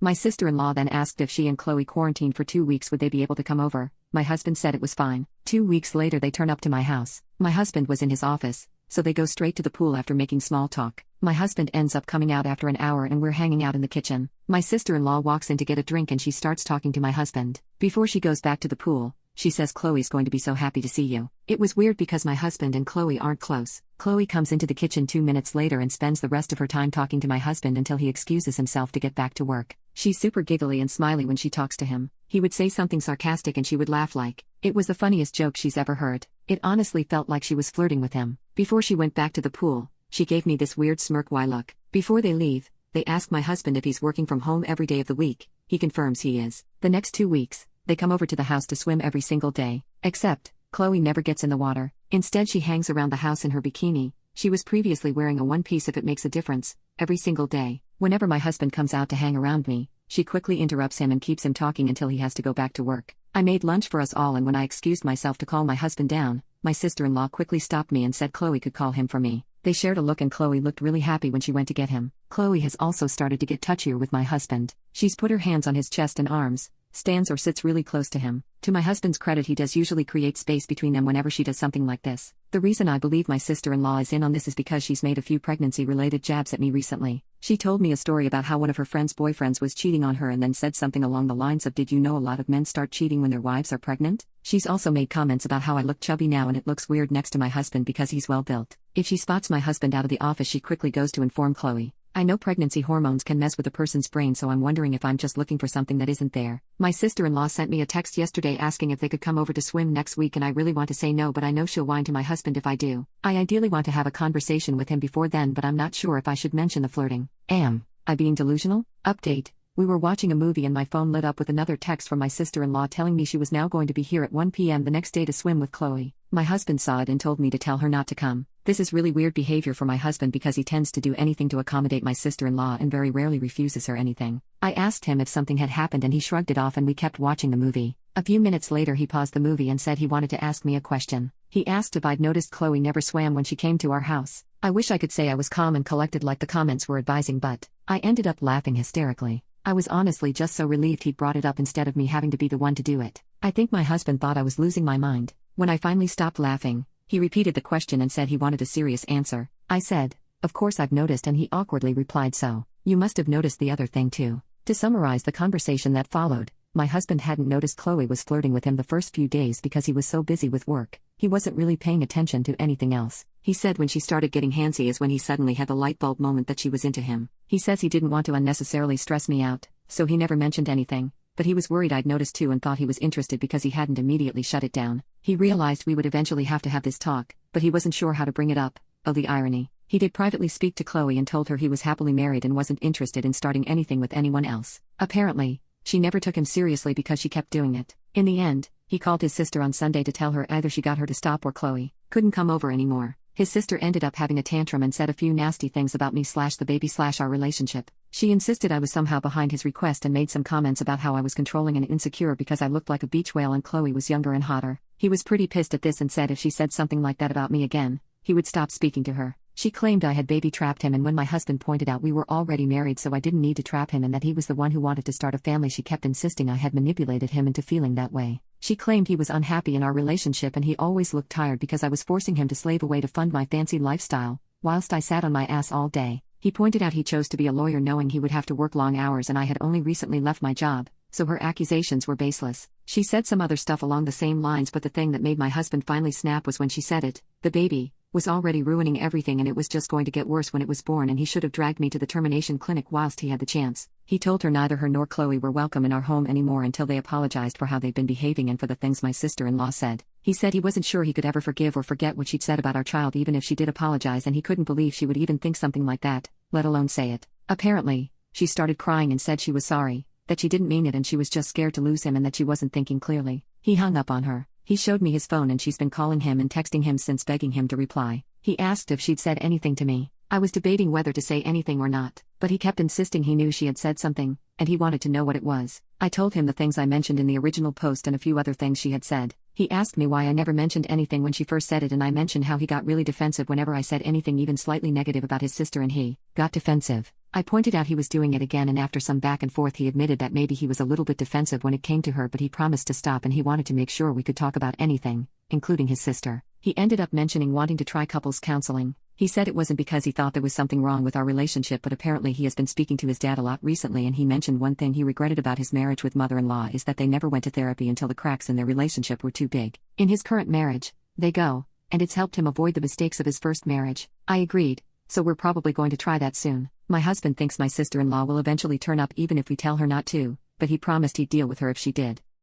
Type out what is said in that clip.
My sister-in-law then asked if she and Chloe quarantined for 2 weeks would they be able to come over. My husband said it was fine. 2 weeks later they turn up to my house. My husband was in his office, so they go straight to the pool after making small talk. My husband ends up coming out after an hour and we're hanging out in the kitchen. My sister-in-law walks in to get a drink and she starts talking to my husband. Before she goes back to the pool, she says Chloe's going to be so happy to see you. It was weird because my husband and Chloe aren't close. Chloe comes into the kitchen 2 minutes later and spends the rest of her time talking to my husband until he excuses himself to get back to work. She's super giggly and smiley when she talks to him. He would say something sarcastic and she would laugh like it was the funniest joke she's ever heard. It honestly felt like she was flirting with him. Before she went back to the pool, she gave me this weird smirk why look. Before they leave, they ask my husband if he's working from home every day of the week. He confirms he is. The next 2 weeks, they come over to the house to swim every single day. Except, Chloe never gets in the water. Instead she hangs around the house in her bikini. She was previously wearing a one-piece if it makes a difference, every single day. Whenever my husband comes out to hang around me, she quickly interrupts him and keeps him talking until he has to go back to work. I made lunch for us all and when I excused myself to call my husband down, my sister-in-law quickly stopped me and said Chloe could call him for me. They shared a look and Chloe looked really happy when she went to get him. Chloe has also started to get touchier with my husband. She's put her hands on his chest and arms, stands or sits really close to him. To my husband's credit, he does usually create space between them whenever she does something like this. The reason I believe my sister-in-law is in on this is because she's made a few pregnancy-related jabs at me recently. She told me a story about how one of her friend's boyfriends was cheating on her and then said something along the lines of, "Did you know a lot of men start cheating when their wives are pregnant?" She's also made comments about how I look chubby now and it looks weird next to my husband because he's well built. If she spots my husband out of the office, she quickly goes to inform Chloe. I know pregnancy hormones can mess with a person's brain, so I'm wondering if I'm just looking for something that isn't there. My sister-in-law sent me a text yesterday asking if they could come over to swim next week and I really want to say no, but I know she'll whine to my husband if I do. I ideally want to have a conversation with him before then, but I'm not sure if I should mention the flirting. Am I being delusional? Update. We were watching a movie and my phone lit up with another text from my sister-in-law telling me she was now going to be here at 1 p.m. the next day to swim with Chloe. My husband saw it and told me to tell her not to come. This is really weird behavior for my husband because he tends to do anything to accommodate my sister-in-law and very rarely refuses her anything. I asked him if something had happened and he shrugged it off and we kept watching the movie. A few minutes later he paused the movie and said he wanted to ask me a question. He asked if I'd noticed Chloe never swam when she came to our house. I wish I could say I was calm and collected like the comments were advising, but I ended up laughing hysterically. I was honestly just so relieved he'd brought it up instead of me having to be the one to do it. I think my husband thought I was losing my mind. When I finally stopped laughing, he repeated the question and said he wanted a serious answer. I said, "Of course I've noticed," and he awkwardly replied, "So, you must have noticed the other thing too." To summarize the conversation that followed, my husband hadn't noticed Chloe was flirting with him the first few days because he was so busy with work. He wasn't really paying attention to anything else. He said when she started getting handsy is when he suddenly had the light bulb moment that she was into him. He says he didn't want to unnecessarily stress me out, so he never mentioned anything, but he was worried I'd noticed too and thought he was interested because he hadn't immediately shut it down. He realized we would eventually have to have this talk, but he wasn't sure how to bring it up. Oh, the irony. He did privately speak to Chloe and told her he was happily married and wasn't interested in starting anything with anyone else. Apparently, she never took him seriously because she kept doing it. In the end, he called his sister on Sunday to tell her either she got her to stop or Chloe couldn't come over anymore. His sister ended up having a tantrum and said a few nasty things about me/the baby/our relationship. She insisted I was somehow behind his request and made some comments about how I was controlling and insecure because I looked like a beach whale and Chloe was younger and hotter. He was pretty pissed at this and said if she said something like that about me again, he would stop speaking to her. She claimed I had baby trapped him, and when my husband pointed out we were already married so I didn't need to trap him and that he was the one who wanted to start a family, she kept insisting I had manipulated him into feeling that way. She claimed he was unhappy in our relationship and he always looked tired because I was forcing him to slave away to fund my fancy lifestyle, whilst I sat on my ass all day. He pointed out he chose to be a lawyer knowing he would have to work long hours and I had only recently left my job, so her accusations were baseless. She said some other stuff along the same lines, but the thing that made my husband finally snap was when she said it. The baby was already ruining everything and it was just going to get worse when it was born and he should have dragged me to the termination clinic whilst he had the chance. He told her neither her nor Chloe were welcome in our home anymore until they apologized for how they'd been behaving and for the things my sister-in-law said. He said he wasn't sure he could ever forgive or forget what she'd said about our child even if she did apologize, and he couldn't believe she would even think something like that, let alone say it. Apparently, she started crying and said she was sorry, that she didn't mean it and she was just scared to lose him and that she wasn't thinking clearly. He hung up on her. He showed me his phone and she's been calling him and texting him since, begging him to reply. He asked if she'd said anything to me. I was debating whether to say anything or not, but he kept insisting he knew she had said something, and he wanted to know what it was. I told him the things I mentioned in the original post and a few other things she had said. He asked me why I never mentioned anything when she first said it, and I mentioned how he got really defensive whenever I said anything even slightly negative about his sister, and he got defensive. I pointed out he was doing it again, and after some back and forth, he admitted that maybe he was a little bit defensive when it came to her, but he promised to stop and he wanted to make sure we could talk about anything, including his sister. He ended up mentioning wanting to try couples counseling. He said it wasn't because he thought there was something wrong with our relationship, but apparently he has been speaking to his dad a lot recently, and he mentioned one thing he regretted about his marriage with mother-in-law is that they never went to therapy until the cracks in their relationship were too big. In his current marriage, they go, and it's helped him avoid the mistakes of his first marriage. I agreed, so we're probably going to try that soon. My husband thinks my sister-in-law will eventually turn up even if we tell her not to, but he promised he'd deal with her if she did.